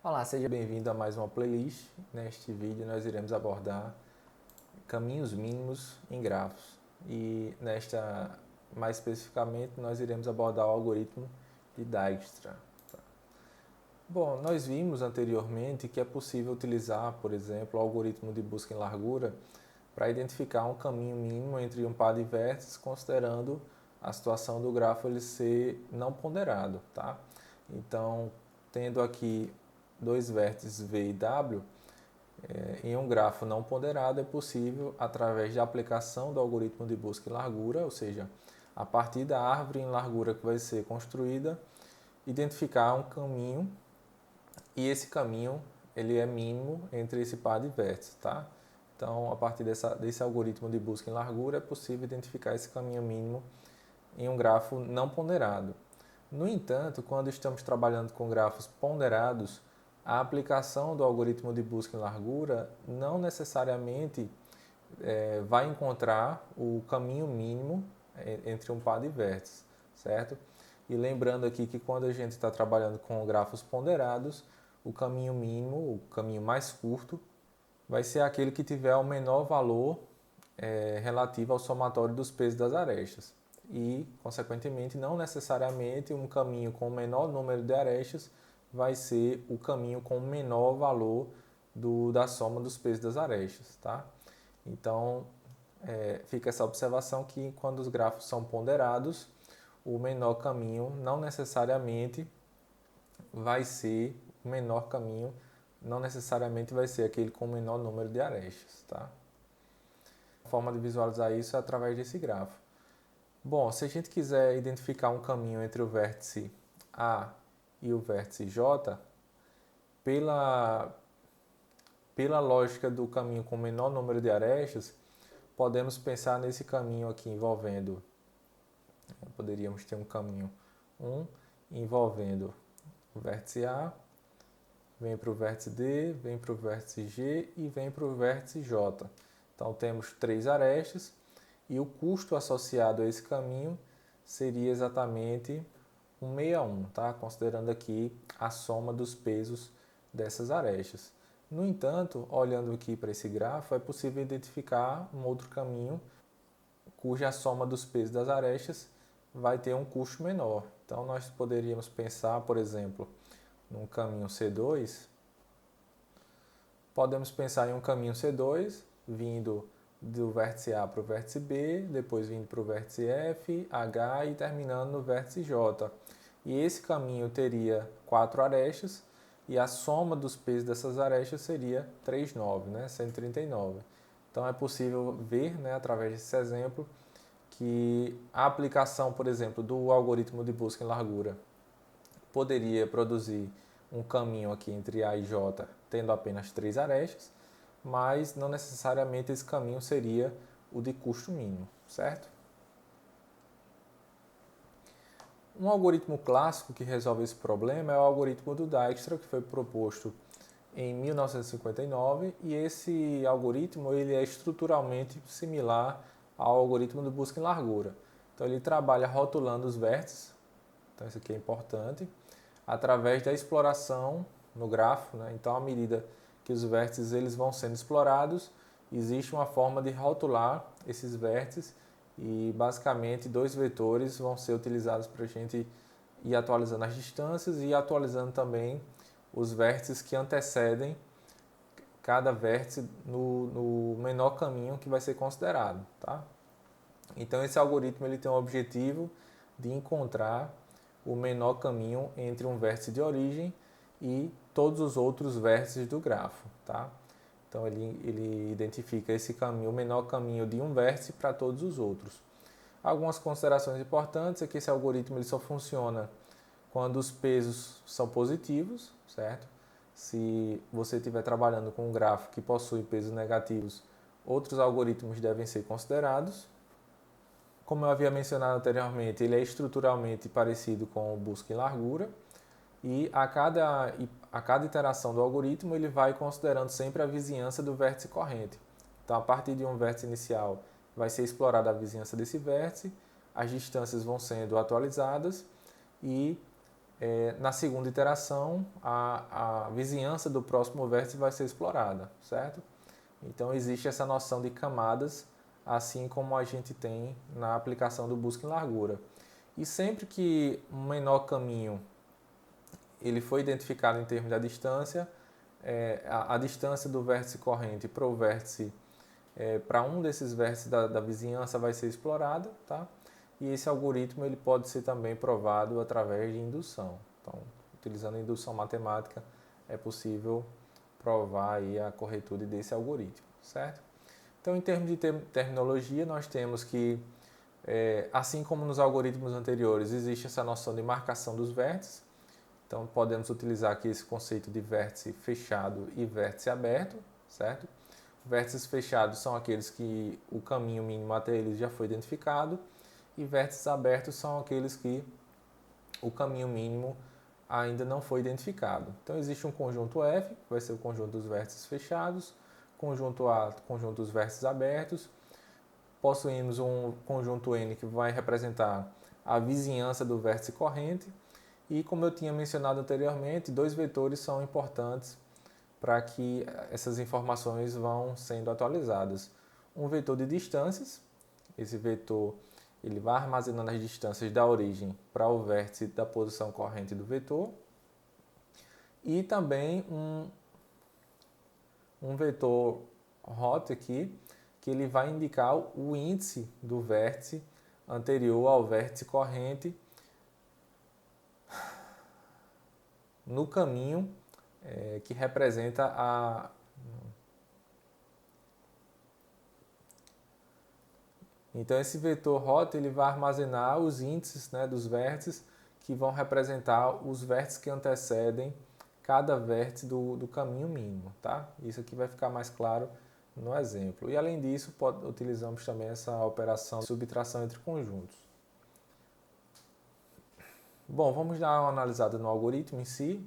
Olá, seja bem-vindo a mais uma playlist. Neste vídeo nós iremos abordar caminhos mínimos em grafos mais especificamente, nós iremos abordar o algoritmo de Dijkstra. Bom, nós vimos anteriormente que é possível utilizar, por exemplo, o algoritmo de busca em largura para identificar um caminho mínimo entre um par de vértices, considerando a situação do grafo ele ser não ponderado, tá? Então, tendo aqui dois vértices V e W, em um grafo não ponderado é possível, através da aplicação do algoritmo de busca em largura, ou seja, a partir da árvore em largura que vai ser construída, identificar um caminho, e esse caminho ele é mínimo entre esse par de vértices, tá? Então, a partir desse algoritmo de busca em largura, é possível identificar esse caminho mínimo em um grafo não ponderado. No entanto, quando estamos trabalhando com grafos ponderados, a aplicação do algoritmo de busca em largura não necessariamente vai encontrar o caminho mínimo entre um par de vértices, certo? E lembrando aqui que quando a gente está trabalhando com grafos ponderados, o caminho mínimo, o caminho mais curto, vai ser aquele que tiver o menor valor relativo ao somatório dos pesos das arestas. E, consequentemente, não necessariamente um caminho com o menor número de arestas vai ser o caminho com o menor valor da soma dos pesos das arestas, tá? Então, fica essa observação que quando os grafos são ponderados, o menor caminho não necessariamente vai ser o menor caminho, não necessariamente vai ser aquele com o menor número de arestas, tá? A forma de visualizar isso é através desse grafo. Bom, se a gente quiser identificar um caminho entre o vértice A e o vértice J, pela lógica do caminho com menor número de arestas, podemos pensar nesse caminho aqui envolvendo, poderíamos ter um caminho 1 envolvendo o vértice A, vem para o vértice D, vem para o vértice G e vem para o vértice J. Então temos 3 arestas e o custo associado a esse caminho seria exatamente 161, tá? Considerando aqui a soma dos pesos dessas arestas. No entanto, olhando aqui para esse grafo, é possível identificar um outro caminho cuja soma dos pesos das arestas vai ter um custo menor. Então, nós poderíamos pensar, por exemplo, num caminho C2, podemos pensar em um caminho C2 vindo do vértice A para o vértice B, depois vindo para o vértice F, H e terminando no vértice J. E esse caminho teria 4 arestas e a soma dos pesos dessas arestas seria 39, né? 139. Então é possível ver, né, através desse exemplo, que a aplicação, por exemplo, do algoritmo de busca em largura poderia produzir um caminho aqui entre A e J tendo apenas 3 arestas, mas não necessariamente esse caminho seria o de custo mínimo, certo? Um algoritmo clássico que resolve esse problema é o algoritmo do Dijkstra, que foi proposto em 1959, e esse algoritmo ele é estruturalmente similar ao algoritmo de busca em largura. Então ele trabalha rotulando os vértices, então isso aqui é importante, através da exploração no grafo, né? Então à medida que os vértices eles vão sendo explorados, existe uma forma de rotular esses vértices e basicamente 2 vetores vão ser utilizados para a gente ir atualizando as distâncias e atualizando também os vértices que antecedem cada vértice no menor caminho que vai ser considerado, tá? Então esse algoritmo ele tem o objetivo de encontrar o menor caminho entre um vértice de origem e todos os outros vértices do grafo, tá? Então ele identifica esse caminho, o menor caminho de um vértice para todos os outros. Algumas considerações importantes é que esse algoritmo ele só funciona quando os pesos são positivos, certo? Se você estiver trabalhando com um grafo que possui pesos negativos, outros algoritmos devem ser considerados. Como eu havia mencionado anteriormente, ele é estruturalmente parecido com o busca em largura e a cada iteração do algoritmo ele vai considerando sempre a vizinhança do vértice corrente. Então, a partir de um vértice inicial, vai ser explorada a vizinhança desse vértice, as distâncias vão sendo atualizadas e Na segunda iteração, a vizinhança do próximo vértice vai ser explorada, certo? Então existe essa noção de camadas, assim como a gente tem na aplicação do busca em largura. E sempre que um menor caminho ele foi identificado em termos da distância, a distância do vértice corrente para o vértice, para um desses vértices da vizinhança vai ser explorada, tá? E esse algoritmo ele pode ser também provado através de indução. Então, utilizando a indução matemática, é possível provar aí a corretude desse algoritmo, certo? Então, em termos de terminologia, nós temos que, assim como nos algoritmos anteriores, existe essa noção de marcação dos vértices. Então, podemos utilizar aqui esse conceito de vértice fechado e vértice aberto, certo? Vértices fechados são aqueles que o caminho mínimo até eles já foi identificado, e vértices abertos são aqueles que o caminho mínimo ainda não foi identificado. Então, existe um conjunto F, que vai ser o conjunto dos vértices fechados, conjunto A, conjunto dos vértices abertos. Possuímos um conjunto N que vai representar a vizinhança do vértice corrente. E, como eu tinha mencionado anteriormente, dois vetores são importantes para que essas informações vão sendo atualizadas. Um vetor de distâncias, esse vetor ele vai armazenando as distâncias da origem para o vértice da posição corrente do vetor, e também um vetor hot aqui, que ele vai indicar o índice do vértice anterior ao vértice corrente no caminho que representa a... Então, esse vetor hot ele vai armazenar os índices, né, dos vértices que vão representar os vértices que antecedem cada vértice do caminho mínimo, tá? Isso aqui vai ficar mais claro no exemplo. E, além disso, utilizamos também essa operação de subtração entre conjuntos. Bom, vamos dar uma analisada no algoritmo em si.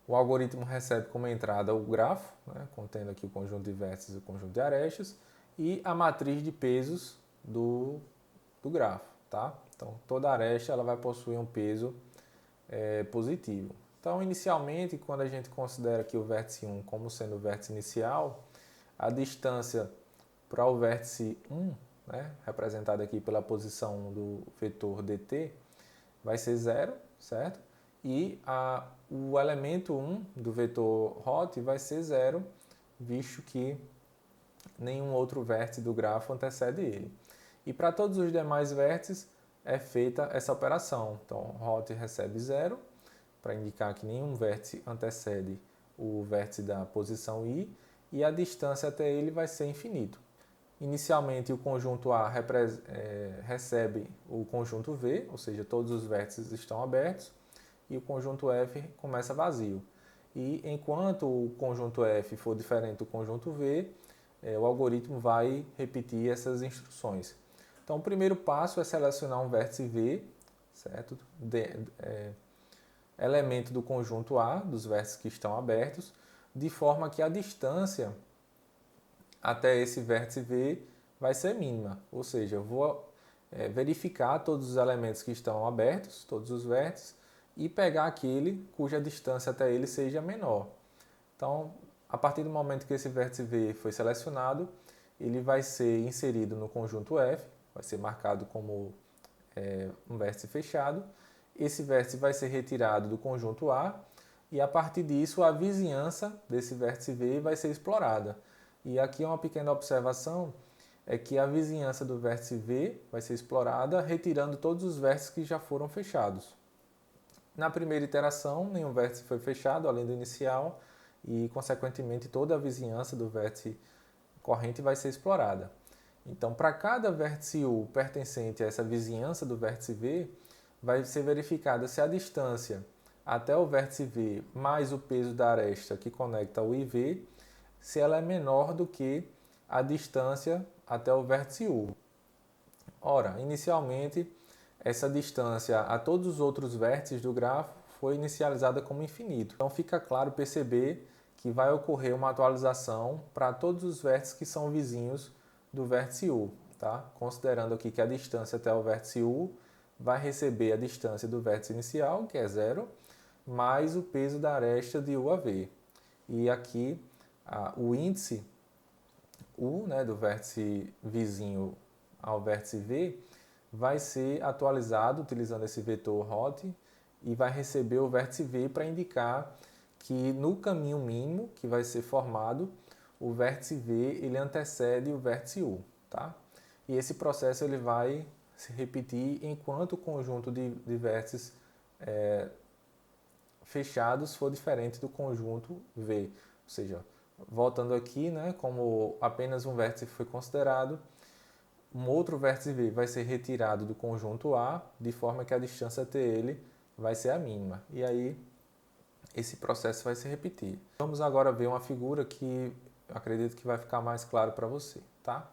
O algoritmo recebe como entrada o grafo, né, contendo aqui o conjunto de vértices e o conjunto de arestas, e a matriz de pesos do grafo, tá? Então, toda aresta ela vai possuir um peso positivo. Então, inicialmente, quando a gente considera aqui o vértice 1 como sendo o vértice inicial, a distância para o vértice 1, né, representado aqui pela posição 1 do vetor dt, vai ser 0, certo? E o elemento 1 do vetor hot vai ser 0, visto que nenhum outro vértice do grafo antecede ele. E para todos os demais vértices é feita essa operação. Então, hot recebe 0, para indicar que nenhum vértice antecede o vértice da posição i, e a distância até ele vai ser infinito. Inicialmente, o conjunto A recebe o conjunto V, ou seja, todos os vértices estão abertos, e o conjunto F começa vazio. E enquanto o conjunto F for diferente do conjunto V, o algoritmo vai repetir essas instruções. Então, o primeiro passo é selecionar um vértice V, certo? Elemento do conjunto A, dos vértices que estão abertos, de forma que a distância até esse vértice V vai ser mínima. Ou seja, eu vou verificar todos os elementos que estão abertos, todos os vértices, e pegar aquele cuja distância até ele seja menor. Então, a partir do momento que esse vértice V foi selecionado, ele vai ser inserido no conjunto F, vai ser marcado como um vértice fechado. Esse vértice vai ser retirado do conjunto A, e a partir disso a vizinhança desse vértice V vai ser explorada. E aqui uma pequena observação é que a vizinhança do vértice V vai ser explorada retirando todos os vértices que já foram fechados. Na primeira iteração, nenhum vértice foi fechado, além do inicial, e, consequentemente, toda a vizinhança do vértice corrente vai ser explorada. Então, para cada vértice U pertencente a essa vizinhança do vértice V, vai ser verificada se a distância até o vértice V mais o peso da aresta que conecta o IV, se ela é menor do que a distância até o vértice U. Ora, inicialmente, essa distância a todos os outros vértices do grafo foi inicializada como infinito. Então fica claro perceber que vai ocorrer uma atualização para todos os vértices que são vizinhos do vértice U, tá? Considerando aqui que a distância até o vértice U vai receber a distância do vértice inicial, que é 0, mais o peso da aresta de U a V. E aqui o índice U, né, do vértice vizinho ao vértice V, vai ser atualizado utilizando esse vetor hot e vai receber o vértice V para indicar que no caminho mínimo que vai ser formado, o vértice V ele antecede o vértice U, tá? E esse processo ele vai se repetir enquanto o conjunto de vértices fechados for diferente do conjunto V. Ou seja, voltando aqui, né, como apenas um vértice foi considerado, um outro vértice V vai ser retirado do conjunto A, de forma que a distância até ele vai ser a mínima. E aí, esse processo vai se repetir. Vamos agora ver uma figura que acredito que vai ficar mais claro para você, tá?